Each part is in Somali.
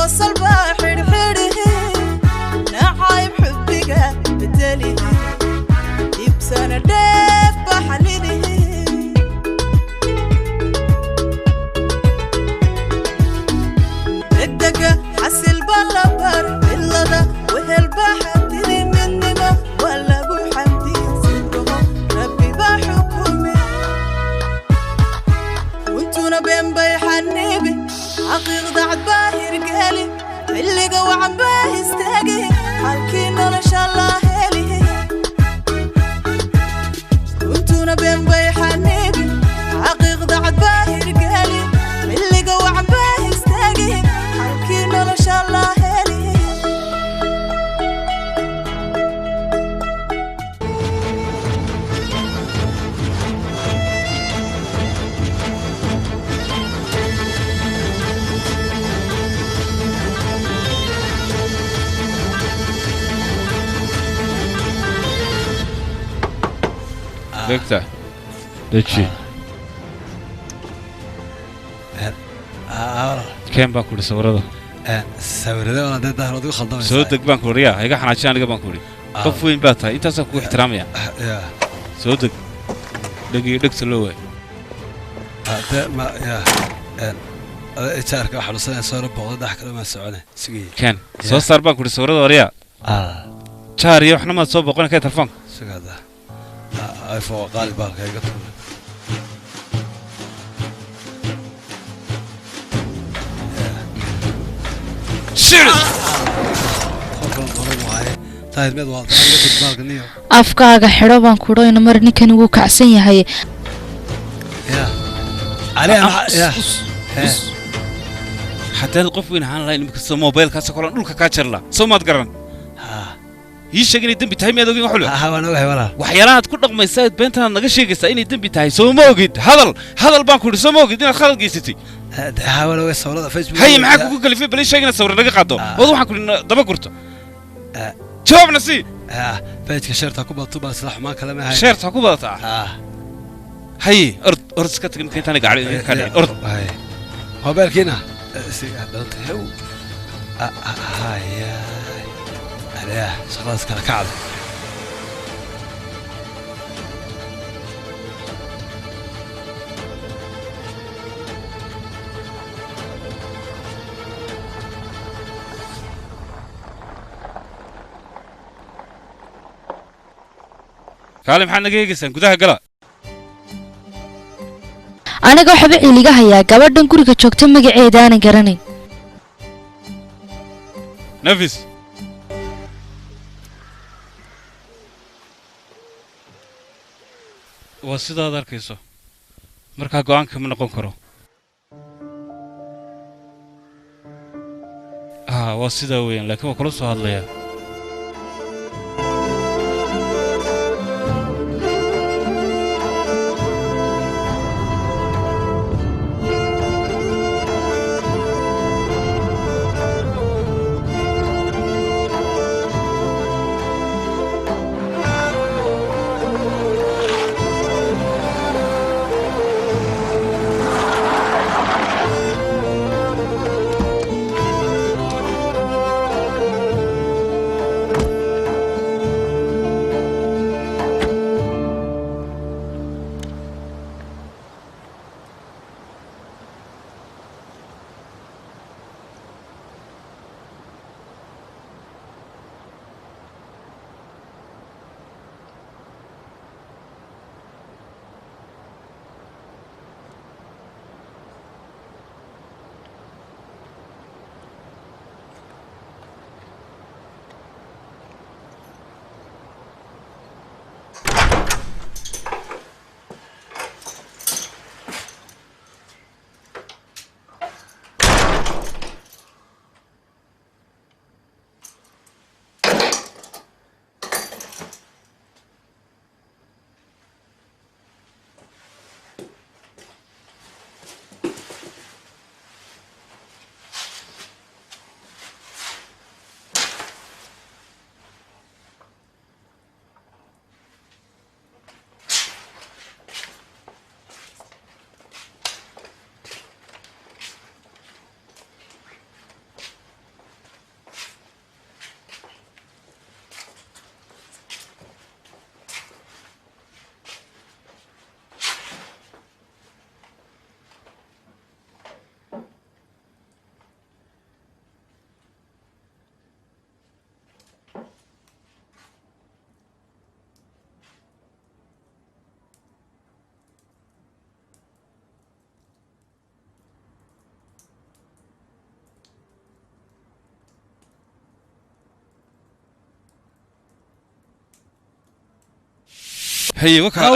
وصل بحر حره نعايم حبك بدليه يبسنا ديف بحليله الدقة حسل بالبر إلا ده وهالبحر تدي مني ما ولا أبو حمدي سره ربي بحكمه وانتونا بين بيحنيبي عقيق ضعت باهي رجالي اللي قوى عم باهي استاقي حالكينا إن شاء الله هيلي وانتونا بين بيحنيبي عقيق ضعت باهي رجالي اللي قوى عم باهي استاقي حالكينا إن شاء الله هيلي دكتور دشي كم باكل صورة صورة أنا ده هردو خلطة سودك بانكو ريا هيك إحنا عشان نلقى بانكوري كفوين باتها أنت سكوا احترام يا سودك دقيق سلوه ده ما يا تارك واحد صار صار بعض ضحك لما سوينا سقي كان صار بانكوري صورة ريا شهري وإحنا ما تصوب قلنا كده تلفون سقى ده فوق غالب بالك هيك شيل طيب ميد واضح بالك نيو afkaaga xidho baan ku dhayna mar ninkan uu kacsan yahay يا عليها يا حتى القف وين هان لاين مكسر موبايل كاسة كلام دول كاتشر لا سو ما تقرن يشجعني الدم بتاعي ما دوقين حلو أنا ولا وحيرات كل رقم يساعد بنتنا نقشي قصة الدم بتاعي سو موجود هذا البانكور سو موجود أنا خالد قيستي حاول أوصل فيسبوك هي معاك وقول لي في بليش شيء نصور نقى قاطو وضوح كل دبا كرته شوف نسي بيتك شرطة كوبا طوبة سلاح ما كلامي هاي شرطة كوبا طاع هي أرد سكتك يمكن تاني قاعد كان أرد هاي هو بالك هنا سي عدلت هو هاي عليه خلاص كان كعب كلام حنا جيجسن كده قلا aniga waxba iliga hayaa gabadhan guriga joogta magaceeda aan garanay نفس وسيدا داركيسو marka go'aanka ma noqon karo waa sida weyn laakiin waa kula soo hadlaya هي وكا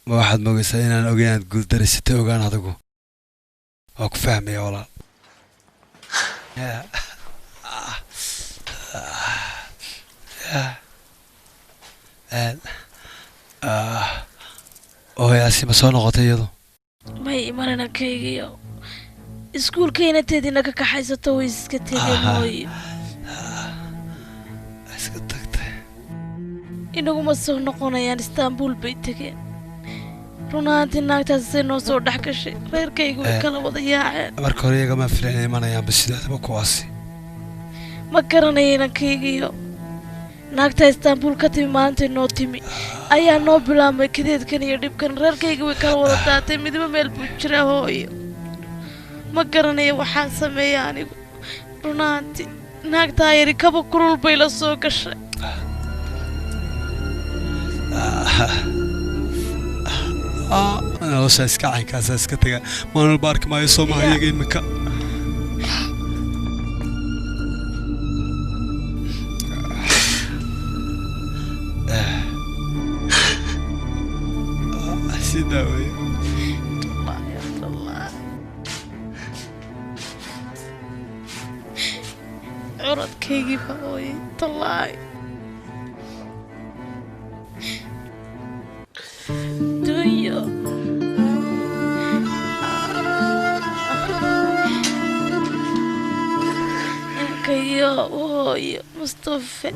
واحد ما قصين أنا أوجان قلت درست أوجان هذا جو أوك فاهم يا ولا يا سي مسون غطية ما يمرنا كيجيو اسكول كينا تدي نك كحيزة تويس كتير موي اسكتك إنه مسون نقونا يعني اسطنبول بيتك رونانتي ناقتاس نو soo dhax gashay reerkaygu kala wada yaaceen marka hore iyaga ma filan imanayaan basidaadaba kuwaasi ma garanayna kaygiyo naagta Istanbul ka timi maanta noo timi ayaa noo bilaamay kadeedkan iyo dhibkan reerkaygu way kala wada daatay midba meel buu jiraa hooyo ma garanayo waxaan sameeyaa anigu runaanti naagta yari kaba kulul bay la soo gashay أنا وش أسكعي كذا أسكتك ما أنا البارك ما يسوى ما يجي مكان سيداوي الله يا الله عرض كيجي فوي طلعي hooyo Mustafa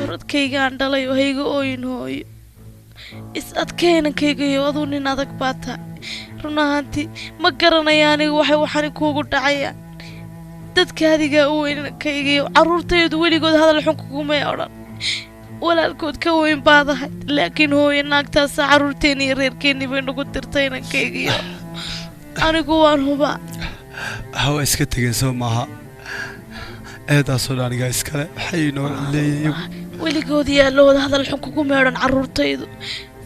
orodkaygaan dhalay oo hayga ooyin hooyo is adkeenankayga iyo aduu nin adag baa tahay run ahaantii ma garanayo anigu waxaan kuugu dhacayaan dadka adiga u weynankayga iyo carruurtaydu weligood hadal xun kugumay odhan walaalkood ka weyn baad ahayd laakiin hooyo naagtaas carruurteen iyo reerkeenni bay nagu dirtay inankayga iyo anigu waan hubaa hawa iska tegayso maaha eedaasoo aniga iskale waxay noo leeyahay weligood yaalooda hadal xun kugu meedhan carruurtaydu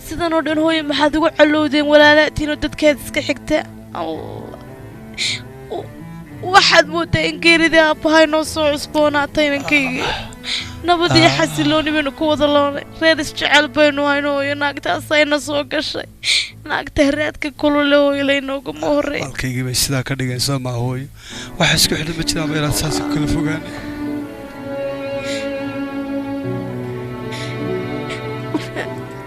sidan oo dhan hooyo maxaad ugu calowdeen walaalaatiin oo dadkeed iska xigta waxaad moodaa in geeridii aabbahay noo soo cusboonaatay inankayga nabadii xasilooni baynu ku wada loonay reer isjecel baynu hayno hooyo naagtaas ayna soo gashay naagta haraadka kulule hooyo laynooguma horreey halkaygii bay sidaa ka dhigayso maa hooyo waxa isku xidhan ma jiraan baynaad saas ku kala fogaanay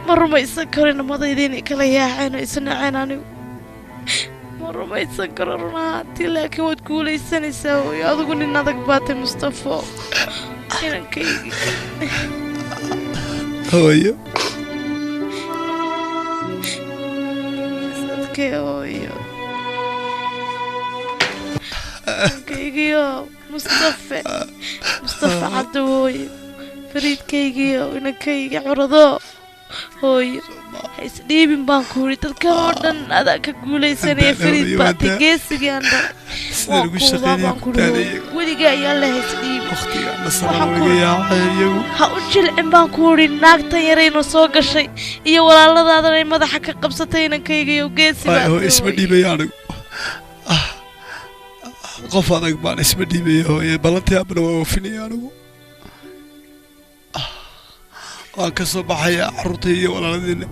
ma rumaysan karo inamadayda inay kala yaaceen oo isnaceen anigu ma rumaysan karo run ahaantii laakiin waad guulaysanaysaa hooyo adigu nin adag baatay Mustafo inankaygi hooyo sadkee hooyo inankaygiyo Mustafa cabdi hooyo fariidkaygiyo inankayga curado hooyo isdhiibin baan ku yidhi dadkan oo dhan adaa ka guulaysanaya fariid baatay geesigii aan dhalay waan kuubaa baan ku yidhi weligaa ayaa la haysdhiibin ha u jilcin baan ku yidhi naagtan yarayna soo gashay iyo walaaladaadan ay madaxa ka qabsatay inankayga iyo geesi baatay isma dhiibaya anigu qof adag baan isma dhiibaya hooye ballantii abna waa oofinaya anigu waan ka soo baxaya carruurtay iyo walaaladiina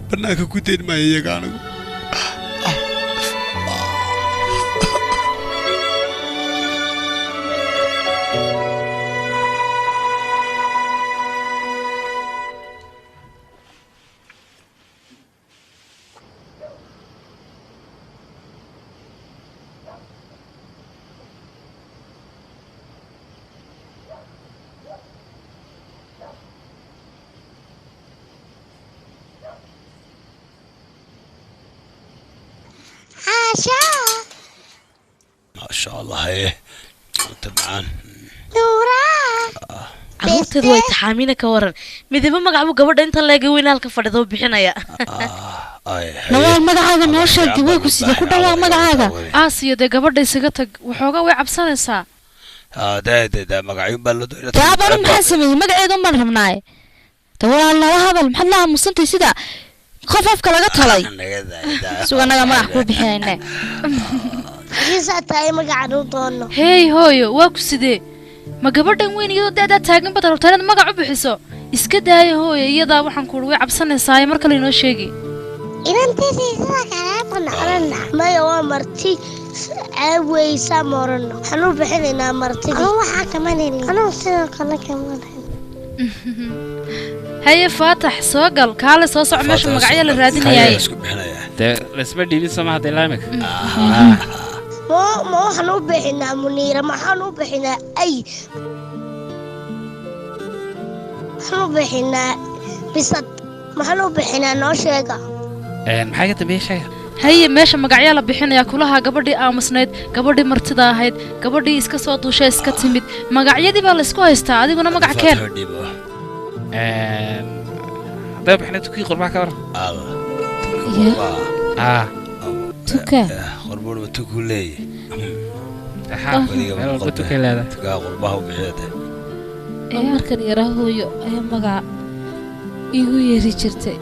bannaanka ku dayn maayo iyaga anigu شاء الله هي تبعان caruurteedu way taxaamina ka waran midaba magacu gabadha inta leega weyn halka fadhido bixinaya nawaal magacaaga noo sheeg way ku sida ku dhawaaq magacaaga aasiya dee gabadha isaga tag waxoogaa way cabsanaysaa ده magacu baa la doonaa taaba maxaa sameeyay magaceedu ma rabnaay tawaal la hadal maxad la musantay sida qof afka laga talay suganaga magac ku bixinayna isa taay magaca u doono hey hooyo waa ku sidee ma gabadhan weyn iyadoo da'da taagan bad rabtaa inaad magac u bixiso iska daaya hooyo iyadaa waxaan ku way cabsanaysaa mar kale inoo sheegi inantiisa sida kale banacana mayo waa marti aaweysa marno xanu bixinayna marti waxa kamaneen anu sida kale kamaneen haye faatax soo gal kaale soo soco meesha magacyo la raadinayay dee lasma dhiibin soo ma hadda ilaa imika ما حنو بحنا منيرة ما حنو بحنا أي حنو بحنا بسط ما حنو بحنا نوشيغا maxay ka dambeeyay shayga haye meesha magacyo la bixinaya kulaha gabadhii aamusnayd gabadhii martida ahayd gabadhii iska soo duushay iska timid magacyadii baa la isku haystaa adiguna magac keen hadday bixinay tukii qurbaha ka waran tuka قربون وتكولي tukaa قربها وبحياته markan yarahooyo ayaa magac igu yeeri jirtay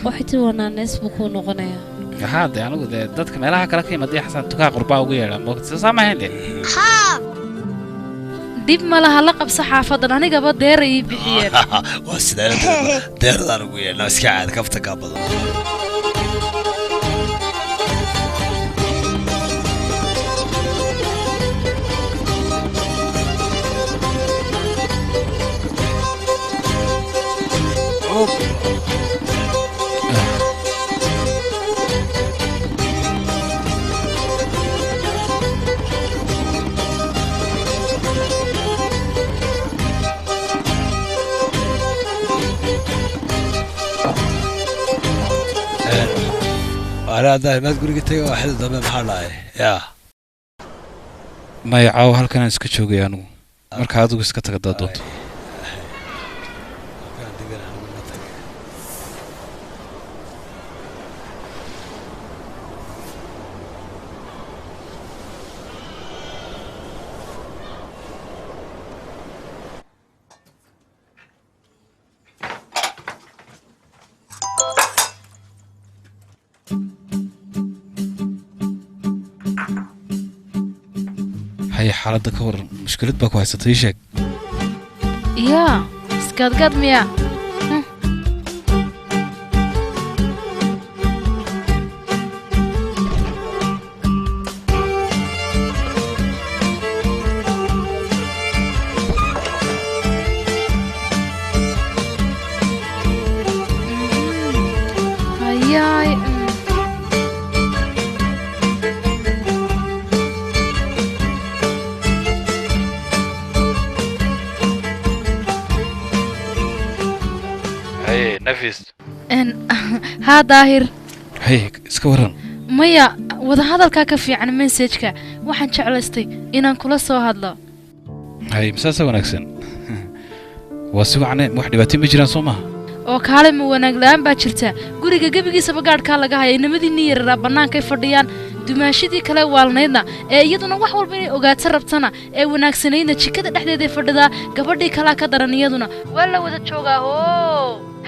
waxay wanaanees buu ku noqonayaa haa dee anigu dee dadka meelaha kale ka yimaadaya xasan tukaa qurbaa ugu yeedha moogta saa maahayn dee dib ma laha la qabso xaafadan anigaba deeray ii bixiyeen waa sidee deerdaan ugu yeedhnaa iska caad kafta kaa badan أنا ده ما تقول قلت واحد ضمن محله يا ما يعاو halkan iska joogay anigu marka adigu iska taga doonto هي حالة كور مشكلة باكو هسه شيك يا اسكاد ميا هياي نفس ها ظاهر هي iska waran maya wada hadalka ka fiican message-ka waxaan jeclaystay inaan kula soo hadlo hay masaasa wanaagsan waa si wacne wax dhibaato ma jiraan Soomaa oo kaale ma wanaag la'aan baa jirta guriga gabigiisa gaadhka laga hayay nimadii yaraa banaanka fadhiyaan dumaashidii kale waalnaydna ee iyaduna wax walba inay ogaato rabtana ee wanaagsanayna jikada dhexdeeda fadhida gabadhii kala ka daran iyaduna waa la wada joogaa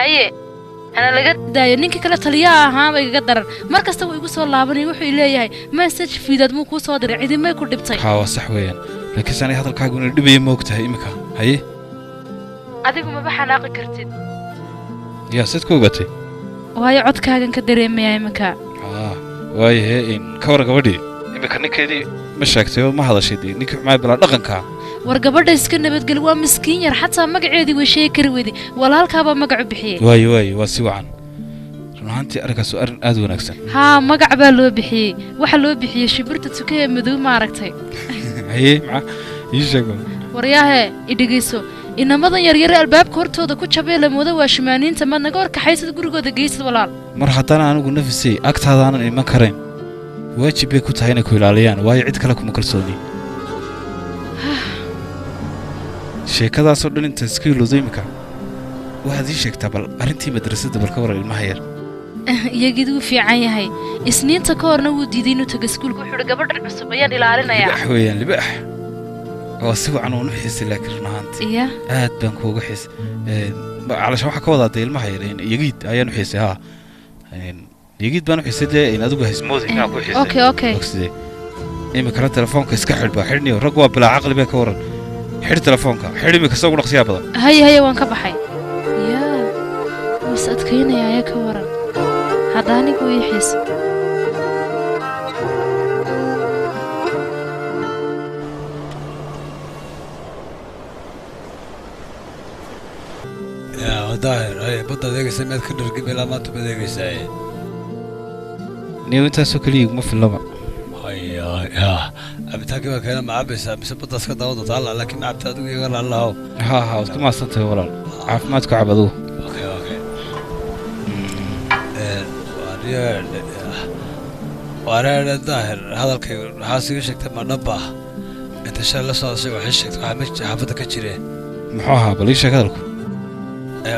haye ana laga daayo ninkii kale taliyaha ahaa bay iga daran markasta uu igu soo laabanay wuxuu leeyahay message fiidad muu ku soo diray cidimay ku dhibtay haa sax weeyaan laakiin sanay hadalkaagu inuu dhibay moogtahay imika haye adigu ma baxanaaqi kartid yaa sid ku ogatay waayo codkaagan ka dareemaya imika waaye in ka war gabadhii imika ninkeedii ma sheegtay oo ma hadashay ninkii xumaay bala dhaqanka war gabadha iska nabadgel waa miskiin yar xataa magaceedii way sheegi kari weydii walaalkaaba magac u bixiyay waayo waa si wacan runtii arkaas oo arin aad wanaagsan haa magac baa loo bixiyay waxa loo bixiyay shibirta tukaya madow ma aragtay haye ma ii sheego waryahe idhigeyso inamadan yaryar albaabka hortooda ku jabay la moodo waa shimaaniinta madnaga war kaxaysad gurigooda geysad walaal mar haddana anigu nafisay agtaadaanan iman karayn waajib bay ku tahay inay ku ilaaliyaan waayo cid kale kuma kalsooni sheekadaasoo dhan inta iska ilowdo imika waxaad ii sheegtaa bal arrintii madrasadda bal ka waran ilmaha yar iyagid wuu fiican yahay isniinta ka horna wuu diiday inuu taga iskuulka wuxuu ihi gabadhan cusub ayaan ilaalinayaa libax weeyaan libax waa si wacan uun u xiisay laakiin run ahaantii iya aad baan kuuga xiisay calashaan waxaa ka wadaa dee ilmaha yar yagiid ayaan u xiisay haa yagiid baan u xiisay dee in adigu haysmoodi inaan ku xiisay okay ogsidee imikana telefoonka iska xidhbaa xidhniyo rag waa bilaa caqli bay ka waran xidh telefoonka xidh imika isagu dhaqsiyaa badan haye waan ka baxay yaa wuu is adkaynayaa ayaa ka waran hadda anigu ii xiisa daahir badda adeegaysa meed ka dhargib ilaa maanta ma adeegaysaa niyo intaasoo keliya iguma fillaba cabitaankii baa keena ma cabaysaa mise baddaas ka daawa doonta alla laakiin ma cabta adigu iyaga laalahow haa waad ka mahadsan tahay walaal caafimaadku cab adugu wareere daahir hadalkay waxaa siga sheegtay ma dhab ah inta shalay la socdashay waxay sheegtay waxaa xaafadda ka jireen muxuu ahaa bal ii sheeg hadalku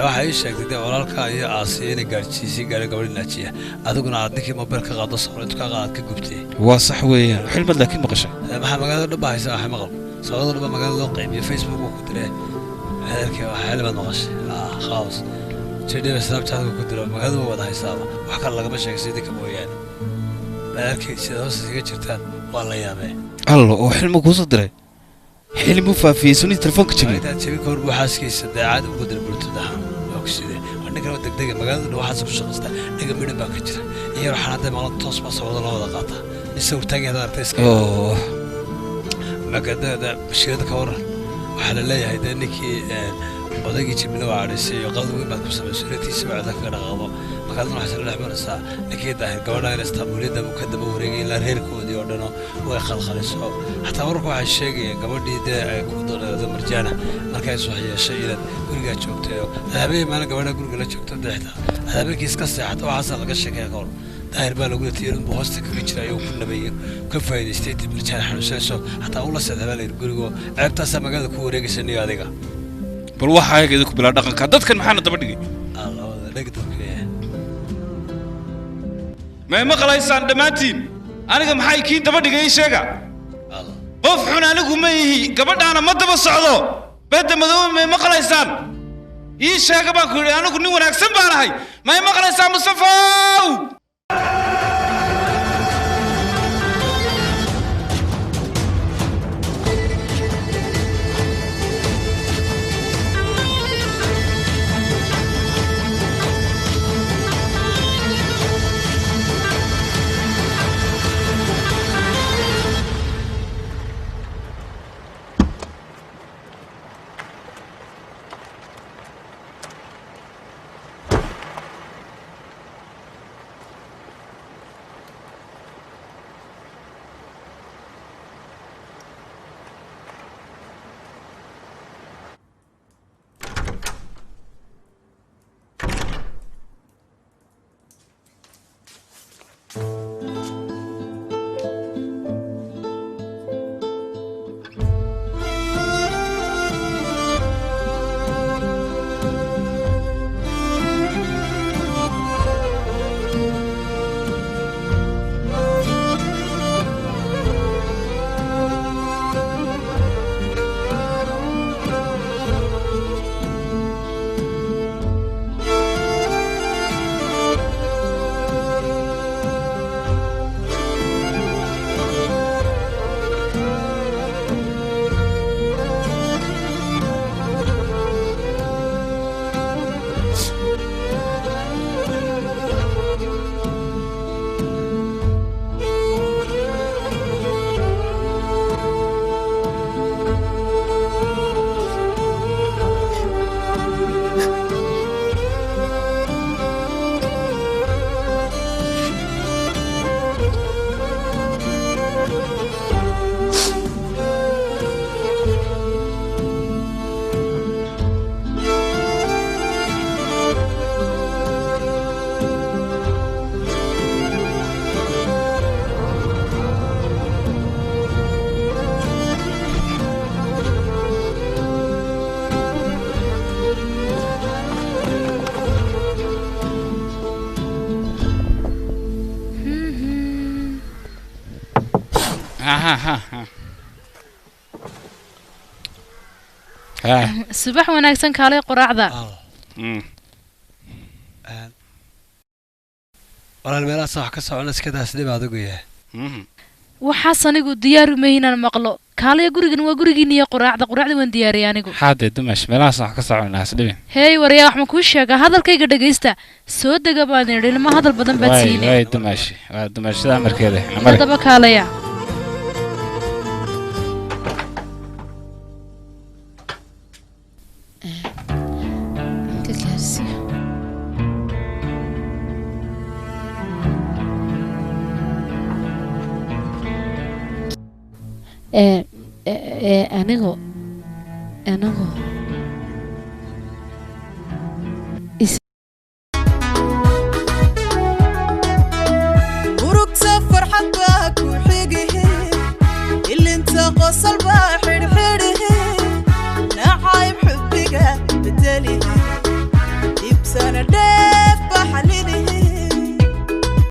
waxay ii sheegtay dee walaalkaa iyo aasiya inay gaadhsiisay gaadhay gabadhi naajiya adiguna aad ninkii mobil ka qaado sawir intu ka qaad ka gubtay waa sax weeyaan xilmad laakiin maqashay maxaa magaalada dhan baa haysa waxay maqal sawirada dhan baa magaalada loo qaybiyo facebook uu ku diray adeerkii waxaa xilmad maqashay khalas jidhiba snapchatka ku diro magaalada waa wada haysaaba wax kale lagama sheegay sidii ka mooyaane adeerkii sida hoosta iga jirtaan waa la yaabee allo oo xilma kuusoo diray xilmuu faafiyey sunii telefoonka jabiyey intaad jabi ka hor buu xaaskiisa daacad u bedel bultadaha ogside waa ninkan oo degdega magaalada dhan waxaas ku shaqaystaa dhiga midhan baa ka jira in yar waxaan hadday maqlan toos baa sawirada loo wada qaataa nin sawirtaagii hadda aragtay iska magadada bashiirada ka waran waxaa la leeyahay dee ninkii odaygii jibina waa cadhaysay iyo qalad weyn baad ku samaysay suratiisa bacda kaga dhaqaaqdo magaaladana waxay sala dhex maraysaa ninkii daahir gabadha in istaanbuuliyadda uu ka daba wareegay ilaa reerkoodii oo dhano way khalkhaliso xataa wararku waxay sheegayeen gabadhii dee ay ku doonaydo marjaana markay is wax yeeshay inaad gurigaa joogtay oo habeen maalin gabadha guriga la joogto deexda habeenkii iska seexata waxaasaa laga sheekaya ka hor daahir baa lagu latiyay inuu hoosta kaga jira ayuu ku nabayo ka faa'iidaystay dib marjaana xanuunsanayso xataa uu la seexday baa layidhi gurigoo ceebtaasaa magaalada ku wareegaysa niyo adiga bal waxaa ayaga idinku bilaa dhaqanka dadkan maxaana daba dhigay may maqlaysaan dhammaantiin aniga maxay kii daba dhigay ii sheega qof xun anigu ma ihi gabadhaana ma daba socdo beedda madoobe may maqlaysaan ii sheega baan ku yidhi anigu nin wanaagsan baan ahay may maqlaysaan mustafow subax wanaagsan kaalay quraacda walaal meelahaas wax ka socon iska daas dhib aad ugu yahay waxaas anigu diyaar uma inaan maqlo kaalaya gurigan waa gurigiina iyo quraacda waan diyaariyay anigu haddee dumash meelahaas wax ka soconaas dhibin hey waryaa wax ma kuu sheegaa hadalkayga dhagaysta soo dega baan idhi ilmo hadal badan baad siinay way dumash waa dumashada amarkeeda haddaba kaalaya anigo murugta farxad baa ku xigihe ilinta qosol baa xidhxidhihe nacayb xubbiga bedelihe ibsana dheef baa xalilihe